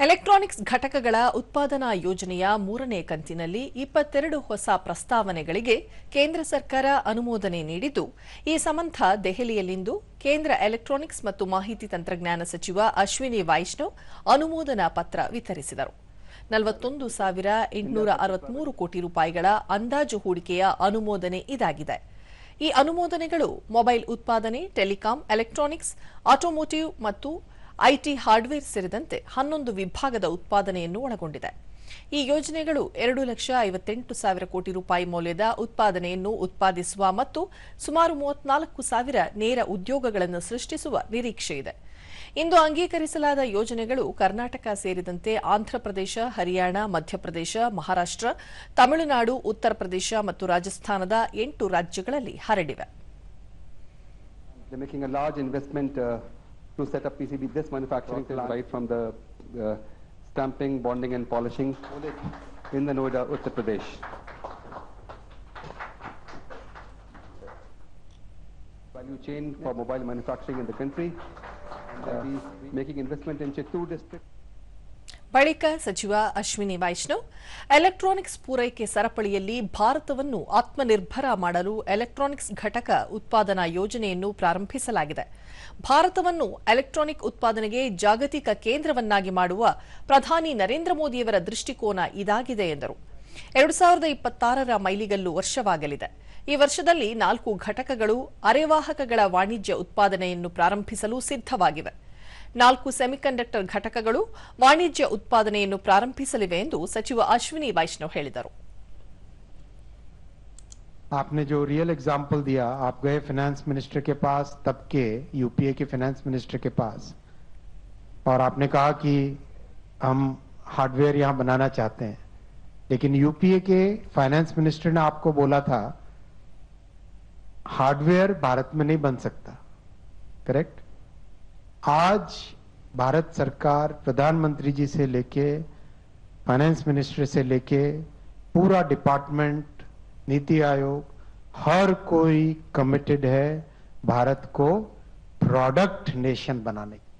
Electronics ಘಟಕಗಳ ಉತ್ಪಾದನಾ ಯೋಜನೆಯ ಮೂರನೇ ಕಂತಿನಲ್ಲಿ 22 ಹೊಸ ಪ್ರಸ್ತಾವನೆಗಳಿಗೆ ಕೇಂದ್ರ ಸರ್ಕಾರ ಅನುಮೋದನೆ ನೀಡಿದ್ದು, ಈ ಸಂಬಂಧ ದೆಹಲಿಯಲ್ಲಿಂದು ಕೇಂದ್ರ ಎಲೆಕ್ಟ್ರಾನಿಕ್ಸ್ ಮತ್ತು ಮಾಹಿತಿ ತಂತ್ರಜ್ಞಾನ ಸಚಿವ ಅಶ್ವಿನಿ ವೈಷ್ಣವ್ ಅನುಮೋದನಾ ಪತ್ರ ವಿತರಿಸಿದರು. 41,863 ಕೋಟಿ ರೂಪಾಯಿಗಳ ಅಂದಾಜು ಹೂಡಿಕೆಯ ಅನುಮೋದನೆ ಇದಾಗಿದೆ. ಈ ಅನುಮೋದನೆಗಳು ಮೊಬೈಲ್ ಉತ್ಪಾದನೆ, ಟೆಲಿಕಾಂ, ಎಲೆಕ್ಟ್ರಾನಿಕ್ಸ್, ಆಟೋಮೋಟಿವ್ ಮತ್ತು ಐಟಿ ಹಾರ್ಡ್ವೇರ್ ಸೇರಿದಂತೆ 11 ವಿಭಾಗದ ಉತ್ಪಾದನೆಯನ್ನು ಒಳಗೊಂಡಿದೆ. ಈ ಯೋಜನೆಗಳು 2,58,000 ಕೋಟಿ ರೂಪಾಯಿ ಮೌಲ್ಯದ ಉತ್ಪಾದನೆಯನ್ನು ಉತ್ಪಾದಿಸುವ ಮತ್ತು ಸುಮಾರು 34,000 ನೇರ ಉದ್ಯೋಗಗಳನ್ನು ಸೃಷ್ಟಿಸುವ ನಿರೀಕ್ಷೆ ಇದೆ. ಇಂದು ಅಂಗೀಕರಿಸಲಾದ ಯೋಜನೆಗಳು ಕರ್ನಾಟಕ ಸೇರಿದಂತೆ ಆಂಧ್ರಪ್ರದೇಶ, ಹರಿಯಾಣ, ಮಧ್ಯಪ್ರದೇಶ, ಮಹಾರಾಷ್ಟ್ರ, ತಮಿಳುನಾಡು, ಉತ್ತರ ಪ್ರದೇಶ ಮತ್ತು ರಾಜಸ್ಥಾನದ 8 ರಾಜ್ಯಗಳಲ್ಲಿ ಹರಡಿವೆ. To set up PCB, this manufacturing plant right from the stamping, bonding and polishing in the Noida, Uttar Pradesh. Value chain for mobile manufacturing in the country. Making investment in Chittoor district. ಬಳಿಕ ಸಚಿವ Ashwini Vaishnav electronics ಪೂರೈಕೆ ಸರಪಳಿಯಲ್ಲಿ ಭಾರತವನ್ನು ಆತ್ಮನಿರ್ಭರ ಮಾಡಲು electronics ಘಟಕ ಉತ್ಪಾದನಾ ಯೋಜನೆಯನ್ನು ಪ್ರಾರಂಭಿಸಲಾಗಿದೆ. ಭಾರತವನ್ನು ಎಲೆಕ್ಟ್ರಾನಿಕ್ ಉತ್ಪಾದನೆಗೆ ಜಾಗತಿಕ ಕೇಂದ್ರವನ್ನಾಗಿ ಮಾಡುವ ಪ್ರಧಾನಿ ನರೇಂದ್ರ ಮೋದಿಯವರ ದೃಷ್ಟಿಕೋನ ಇದಾಗಿದೆ ಎಂದರು. 2026ರ ಮೈಲಿಗಲ್ಲು ವರ್ಷವಾಗಲಿದೆ. ಈ ವರ್ಷದಲ್ಲಿ 4 ಘಟಕಗಳು ಅರೆವಾಹಕಗಳ ವಾಣಿಜ್ಯ ಉತ್ಪಾದನೆಯನ್ನು ಪ್ರಾರಂಭಿಸಲು ಸಿದ್ಧವಾಗಿವೆ. 4 ಸೆಮಿಕಂಡಕ್ಟರ್ ಘಟಕಗಳು ವಾಣಿಜ್ಯ ಉತ್ಪಾದನೆಯನ್ನು ಪ್ರಾರಂಭಿಸಲಿವೆ ಎಂದು ಸಚಿವ ಅಶ್ವಿನಿ ವೈಷ್ಣವ್ ಹೇಳಿದರು. आपने जो रियल एग्जाम्पल दिया, आप गए फाइनेंस मिनिस्टर के पास, तब के यूपीए के फाइनेंस मिनिस्टर के पास, और आपने कहा कि हम हार्डवेयर यहां बनाना चाहते हैं, लेकिन यूपीए के फाइनेंस मिनिस्टर ने आपको बोला था हार्डवेयर भारत में नहीं बन सकता, करेक्ट? आज भारत सरकार प्रधानमंत्री जी से लेके फाइनेंस मिनिस्टर से लेके पूरा डिपार्टमेंट, नीति आयोग, हर कोई कमिटेड है भारत को प्रोडक्ट नेशन बनाने की।